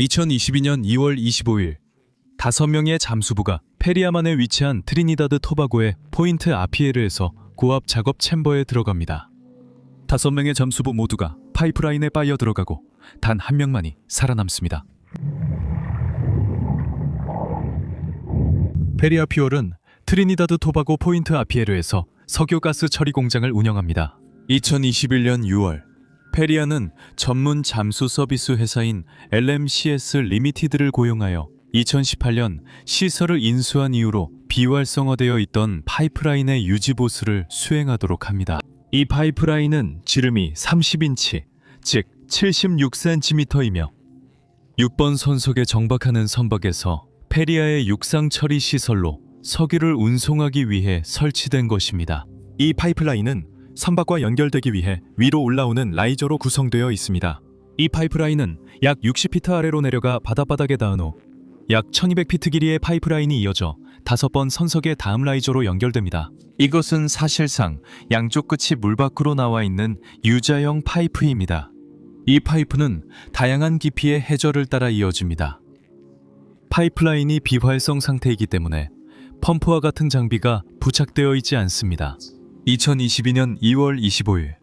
2022년 2월 25일 5명의 잠수부가 페리아만에 위치한 트리니다드 토바고의 포인트 아피에르에서 고압 작업 챔버에 들어갑니다. 5명의 잠수부 모두가 파이프라인에 빠져 들어가고 단 한 명만이 살아남습니다. 페리아 퓨얼은 트리니다드 토바고 포인트 아피에르에서 석유가스 처리 공장을 운영합니다. 2021년 6월 페리아는 전문 잠수 서비스 회사인 LMCS 리미티드를 고용하여 2018년 시설을 인수한 이후로 비활성화되어 있던 파이프라인의 유지 보수를 수행하도록 합니다. 이 파이프라인은 지름이 30인치, 즉 76cm이며 6번 선속에 정박하는 선박에서 페리아의 육상 처리 시설로 석유를 운송하기 위해 설치된 것입니다. 이 파이프라인은 선박과 연결되기 위해 위로 올라오는 라이저로 구성되어 있습니다. 이 파이프라인은 약 60피트 아래로 내려가 바닷바닥에 닿은 후 약 1200피트 길이의 파이프라인이 이어져 5번 선석의 다음 라이저로 연결됩니다. 이것은 사실상 양쪽 끝이 물 밖으로 나와 있는 U자형 파이프입니다. 이 파이프는 다양한 깊이의 해저를 따라 이어집니다. 파이프라인이 비활성 상태이기 때문에 펌프와 같은 장비가 부착되어 있지 않습니다. 2022년 2월 25일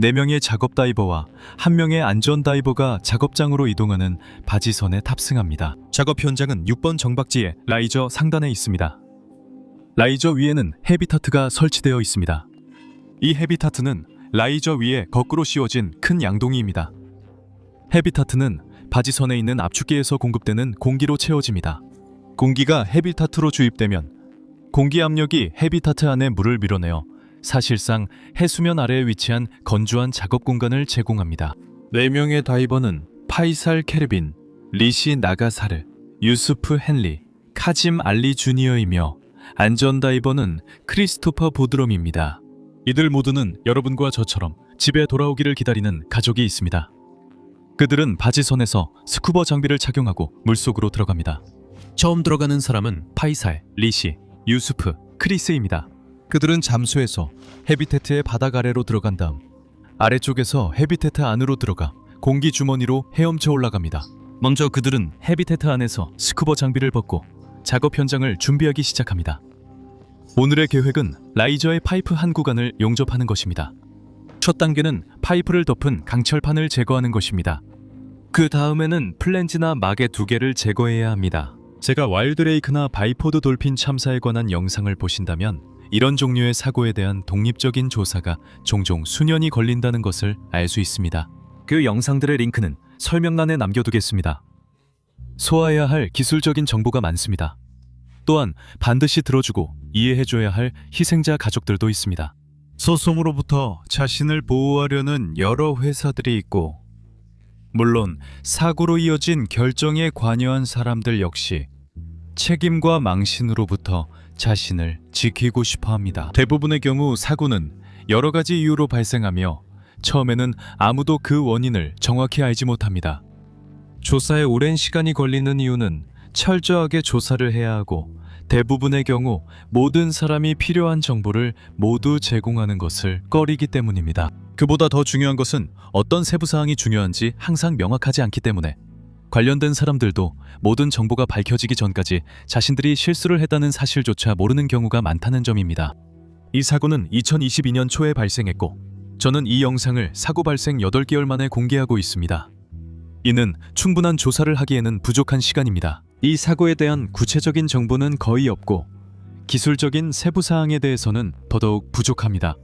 4명의 작업 다이버와 1명의 안전 다이버가 작업장으로 이동하는 바지선에 탑승합니다. 작업 현장은 6번 정박지에 라이저 상단에 있습니다. 라이저 위에는 헤비타트가 설치되어 있습니다. 이 헤비타트는 라이저 위에 거꾸로 씌워진 큰 양동이입니다. 헤비타트는 바지선에 있는 압축기에서 공급되는 공기로 채워집니다. 공기가 헤비타트로 주입되면 공기 압력이 헤비타트 안에 물을 밀어내어 사실상 해수면 아래에 위치한 건조한 작업 공간을 제공합니다. 4명의 다이버는 파이살 케르빈, 리시 나가사르, 유스프 헨리, 카짐 알리 주니어이며 안전 다이버는 크리스토퍼 보드럼입니다. 이들 모두는 여러분과 저처럼 집에 돌아오기를 기다리는 가족이 있습니다. 그들은 바지선에서 스쿠버 장비를 착용하고 물속으로 들어갑니다. 처음 들어가는 사람은 파이살, 리시, 유스프, 크리스입니다. 그들은 잠수해서 헤비테트의 바닥 아래로 들어간 다음 아래쪽에서 헤비테트 안으로 들어가 공기 주머니로 헤엄쳐 올라갑니다. 먼저 그들은 헤비테트 안에서 스쿠버 장비를 벗고 작업 현장을 준비하기 시작합니다. 오늘의 계획은 라이저의 파이프 한 구간을 용접하는 것입니다. 첫 단계는 파이프를 덮은 강철판을 제거하는 것입니다. 그 다음에는 플랜지나 마개 2개를 제거해야 합니다. 제가 와일드레이크나 바이포드 돌핀 참사에 관한 영상을 보신다면 이런 종류의 사고에 대한 독립적인 조사가 종종 수년이 걸린다는 것을 알 수 있습니다. 그 영상들의 링크는 설명란에 남겨두겠습니다. 소화해야 할 기술적인 정보가 많습니다. 또한 반드시 들어주고 이해해줘야 할 희생자 가족들도 있습니다. 소송으로부터 자신을 보호하려는 여러 회사들이 있고 물론 사고로 이어진 결정에 관여한 사람들 역시 책임과 망신으로부터 자신을 지키고 싶어 합니다. 대부분의 경우 사고는 여러 가지 이유로 발생하며 처음에는 아무도 그 원인을 정확히 알지 못합니다. 조사에 오랜 시간이 걸리는 이유는 철저하게 조사를 해야 하고 대부분의 경우 모든 사람이 필요한 정보를 모두 제공하는 것을 꺼리기 때문입니다. 그보다 더 중요한 것은 어떤 세부사항이 중요한지 항상 명확하지 않기 때문에 관련된 사람들도 모든 정보가 밝혀지기 전까지 자신들이 실수를 했다는 사실조차 모르는 경우가 많다는 점입니다. 이 사고는 2022년 초에 발생했고 저는 이 영상을 사고 발생 8개월 만에 공개하고 있습니다. 이는 충분한 조사를 하기에는 부족한 시간입니다. 이 사고에 대한 구체적인 정보는 거의 없고 기술적인 세부사항에 대해서는 더더욱 부족합니다.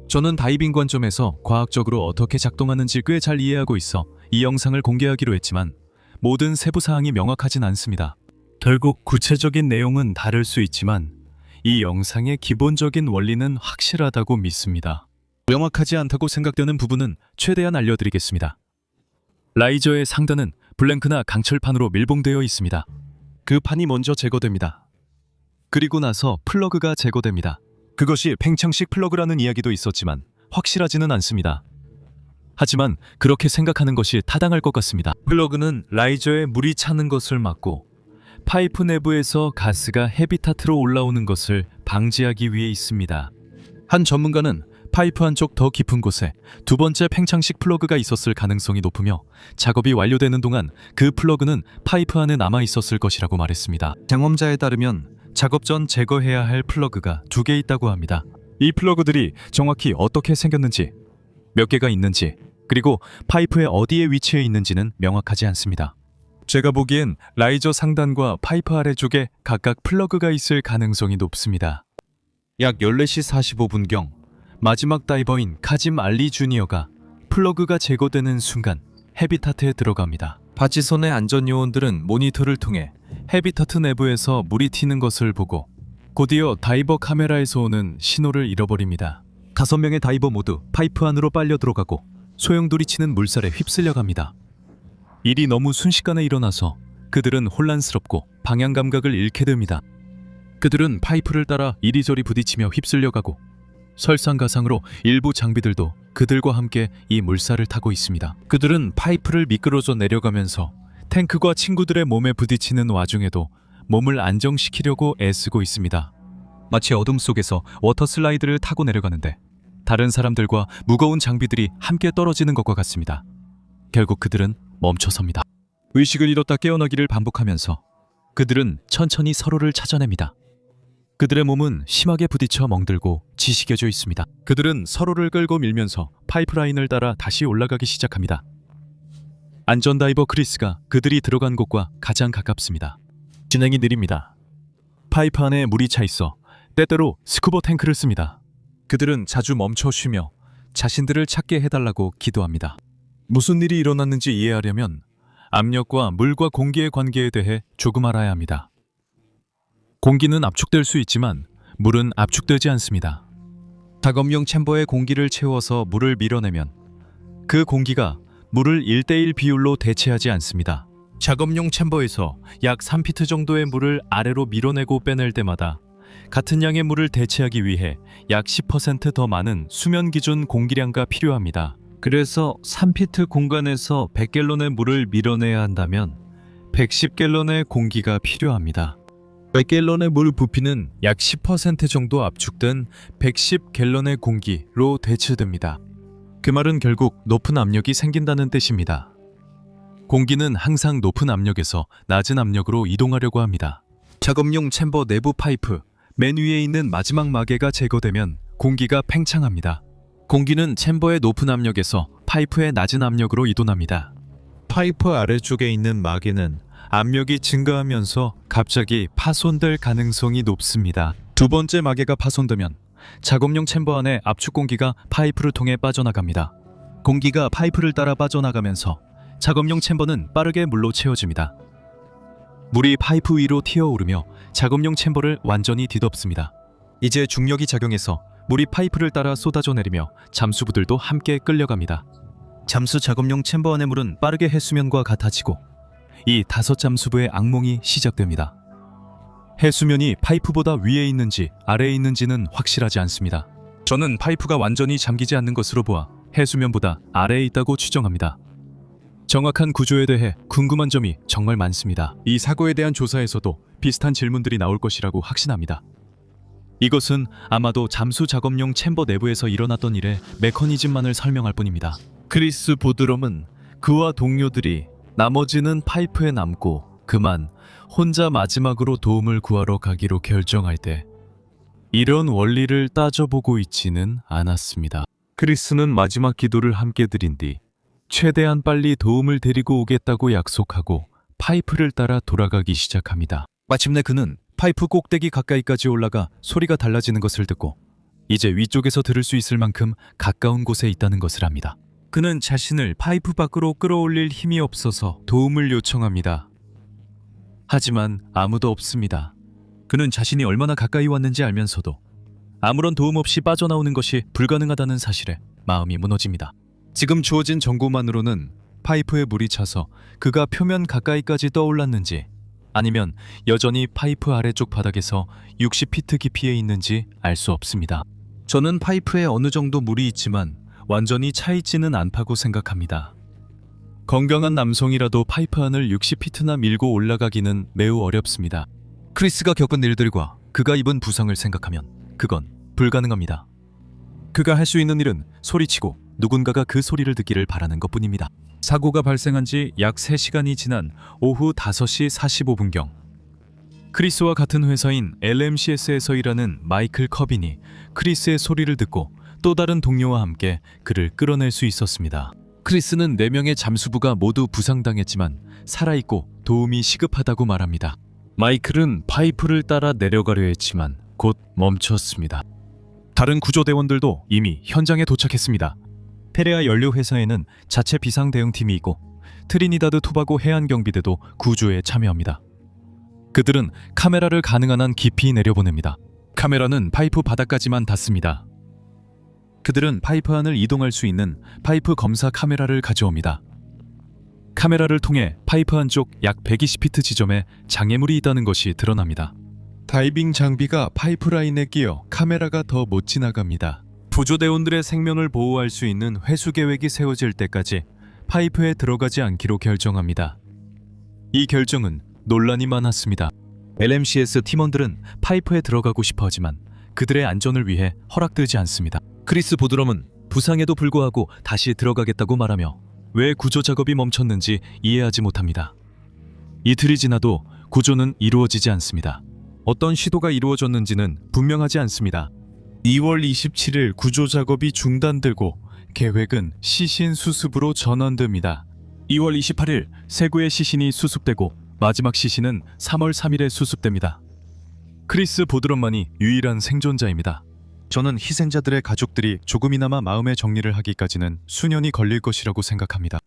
저는 다이빙 관점에서 과학적으로 어떻게 작동하는지 꽤 잘 이해하고 있어 이 영상을 공개하기로 했지만 모든 세부사항이 명확하진 않습니다. 결국 구체적인 내용은 다를 수 있지만 이 영상의 기본적인 원리는 확실하다고 믿습니다. 명확하지 않다고 생각되는 부분은 최대한 알려드리겠습니다. 라이저의 상단은 블랭크나 강철판으로 밀봉되어 있습니다. 그 판이 먼저 제거됩니다. 그리고 나서 플러그가 제거됩니다. 그것이 팽창식 플러그라는 이야기도 있었지만 확실하지는 않습니다. 하지만 그렇게 생각하는 것이 타당할 것 같습니다. 플러그는 라이저에 물이 차는 것을 막고 파이프 내부에서 가스가 헤비타트로 올라오는 것을 방지하기 위해 있습니다. 한 전문가는 파이프 한쪽 더 깊은 곳에 두 번째 팽창식 플러그가 있었을 가능성이 높으며 작업이 완료되는 동안 그 플러그는 파이프 안에 남아 있었을 것이라고 말했습니다. 경험자에 따르면 작업 전 제거해야 할 플러그가 2개 있다고 합니다. 이 플러그들이 정확히 어떻게 생겼는지, 몇 개가 있는지, 그리고 파이프의 어디에 위치해 있는지는 명확하지 않습니다. 제가 보기엔 라이저 상단과 파이프 아래쪽에 각각 플러그가 있을 가능성이 높습니다. 약 14시 45분경 마지막 다이버인 카짐 알리 주니어가 플러그가 제거되는 순간 헤비타트에 들어갑니다. 바지선의 안전요원들은 모니터를 통해 헤비타트 내부에서 물이 튀는 것을 보고 곧이어 다이버 카메라에서 오는 신호를 잃어버립니다. 5명의 다이버 모두 파이프 안으로 빨려 들어가고 소용돌이 치는 물살에 휩쓸려 갑니다. 일이 너무 순식간에 일어나서 그들은 혼란스럽고 방향 감각을 잃게 됩니다. 그들은 파이프를 따라 이리저리 부딪히며 휩쓸려가고 설상가상으로 일부 장비들도 그들과 함께 이 물살을 타고 있습니다. 그들은 파이프를 미끄러져 내려가면서 탱크과 친구들의 몸에 부딪히는 와중에도 몸을 안정시키려고 애쓰고 있습니다. 마치 어둠 속에서 워터슬라이드를 타고 내려가는데 다른 사람들과 무거운 장비들이 함께 떨어지는 것과 같습니다. 결국 그들은 멈춰섭니다. 의식을 잃었다 깨어나기를 반복하면서 그들은 천천히 서로를 찾아냅니다. 그들의 몸은 심하게 부딪혀 멍들고 지식여져 있습니다. 그들은 서로를 끌고 밀면서 파이프라인을 따라 다시 올라가기 시작합니다. 안전다이버 크리스가 그들이 들어간 곳과 가장 가깝습니다. 진행이 느립니다. 파이프 안에 물이 차 있어 때때로 스쿠버 탱크를 씁니다. 그들은 자주 멈춰 쉬며 자신들을 찾게 해달라고 기도합니다. 무슨 일이 일어났는지 이해하려면 압력과 물과 공기의 관계에 대해 조금 알아야 합니다. 공기는 압축될 수 있지만 물은 압축되지 않습니다. 작업용 챔버에 공기를 채워서 물을 밀어내면 그 공기가 물을 1:1 비율로 대체하지 않습니다. 작업용 챔버에서 약 3피트 정도의 물을 아래로 밀어내고 빼낼 때마다 같은 양의 물을 대체하기 위해 약 10% 더 많은 수면 기준 공기량가 필요합니다. 그래서 3피트 공간에서 100갤런의 물을 밀어내야 한다면 110갤런의 공기가 필요합니다. 100갤런의 물 부피는 약 10% 정도 압축된 110갤런의 공기로 대체됩니다. 그 말은 결국 높은 압력이 생긴다는 뜻입니다. 공기는 항상 높은 압력에서 낮은 압력으로 이동하려고 합니다. 작업용 챔버 내부 파이프 맨 위에 있는 마지막 마개가 제거되면 공기가 팽창합니다. 공기는 챔버의 높은 압력에서 파이프의 낮은 압력으로 이동합니다. 파이프 아래쪽에 있는 마개는 압력이 증가하면서 갑자기 파손될 가능성이 높습니다. 두 번째 마개가 파손되면 작업용 챔버 안에 압축 공기가 파이프를 통해 빠져나갑니다. 공기가 파이프를 따라 빠져나가면서 작업용 챔버는 빠르게 물로 채워집니다. 물이 파이프 위로 튀어오르며 작업용 챔버를 완전히 뒤덮습니다. 이제 중력이 작용해서 물이 파이프를 따라 쏟아져 내리며 잠수부들도 함께 끌려갑니다. 잠수 작업용 챔버 안의 물은 빠르게 해수면과 같아지고 이 5잠수부의 악몽이 시작됩니다. 해수면이 파이프보다 위에 있는지 아래에 있는지는 확실하지 않습니다. 저는 파이프가 완전히 잠기지 않는 것으로 보아 해수면보다 아래에 있다고 추정합니다. 정확한 구조에 대해 궁금한 점이 정말 많습니다. 이 사고에 대한 조사에서도 비슷한 질문들이 나올 것이라고 확신합니다. 이것은 아마도 잠수 작업용 챔버 내부에서 일어났던 일의 메커니즘만을 설명할 뿐입니다. 크리스 보드럼은 그와 동료들이 나머지는 파이프에 남고 그만 혼자 마지막으로 도움을 구하러 가기로 결정할 때 이런 원리를 따져보고 있지는 않았습니다. 크리스는 마지막 기도를 함께 드린 뒤 최대한 빨리 도움을 데리고 오겠다고 약속하고 파이프를 따라 돌아가기 시작합니다. 마침내 그는 파이프 꼭대기 가까이까지 올라가 소리가 달라지는 것을 듣고 이제 위쪽에서 들을 수 있을 만큼 가까운 곳에 있다는 것을 압니다. 그는 자신을 파이프 밖으로 끌어올릴 힘이 없어서 도움을 요청합니다. 하지만 아무도 없습니다. 그는 자신이 얼마나 가까이 왔는지 알면서도 아무런 도움 없이 빠져나오는 것이 불가능하다는 사실에 마음이 무너집니다. 지금 주어진 정보만으로는 파이프에 물이 차서 그가 표면 가까이까지 떠올랐는지 아니면 여전히 파이프 아래쪽 바닥에서 60피트 깊이에 있는지 알 수 없습니다. 저는 파이프에 어느 정도 물이 있지만 완전히 차 있지는 않다고 생각합니다. 건강한 남성이라도 파이프 안을 60피트나 밀고 올라가기는 매우 어렵습니다. 크리스가 겪은 일들과 그가 입은 부상을 생각하면 그건 불가능합니다. 그가 할 수 있는 일은 소리치고 누군가가 그 소리를 듣기를 바라는 것뿐입니다. 사고가 발생한 지 약 3시간이 지난 오후 5시 45분경 크리스와 같은 회사인 LMCS에서 일하는 마이클 커빈이 크리스의 소리를 듣고 또 다른 동료와 함께 그를 끌어낼 수 있었습니다. 크리스는 4명의 잠수부가 모두 부상당했지만 살아있고 도움이 시급하다고 말합니다. 마이클은 파이프를 따라 내려가려 했지만 곧 멈췄습니다. 다른 구조대원들도 이미 현장에 도착했습니다. 페레아 연료회사에는 자체 비상 대응팀이 있고 트리니다드 토바고 해안경비대도 구조에 참여합니다. 그들은 카메라를 가능한 한 깊이 내려보냅니다. 카메라는 파이프 바닥까지만 닿습니다. 그들은 파이프 안을 이동할 수 있는 파이프 검사 카메라를 가져옵니다. 카메라를 통해 파이프 안쪽 약 120피트 지점에 장애물이 있다는 것이 드러납니다. 다이빙 장비가 파이프라인에 끼어 카메라가 더 못 지나갑니다. 구조대원들의 생명을 보호할 수 있는 회수 계획이 세워질 때까지 파이프에 들어가지 않기로 결정합니다. 이 결정은 논란이 많았습니다. LMCS 팀원들은 파이프에 들어가고 싶어 하지만 그들의 안전을 위해 허락되지 않습니다. 크리스 보드럼은 부상에도 불구하고 다시 들어가겠다고 말하며 왜 구조 작업이 멈췄는지 이해하지 못합니다. 이틀이 지나도 구조는 이루어지지 않습니다. 어떤 시도가 이루어졌는지는 분명하지 않습니다. 2월 27일 구조 작업이 중단되고 계획은 시신 수습으로 전환됩니다. 2월 28일 세구의 시신이 수습되고 마지막 시신은 3월 3일에 수습됩니다. 크리스 보드럼만이 유일한 생존자입니다. 저는 희생자들의 가족들이 조금이나마 마음의 정리를 하기까지는 수년이 걸릴 것이라고 생각합니다.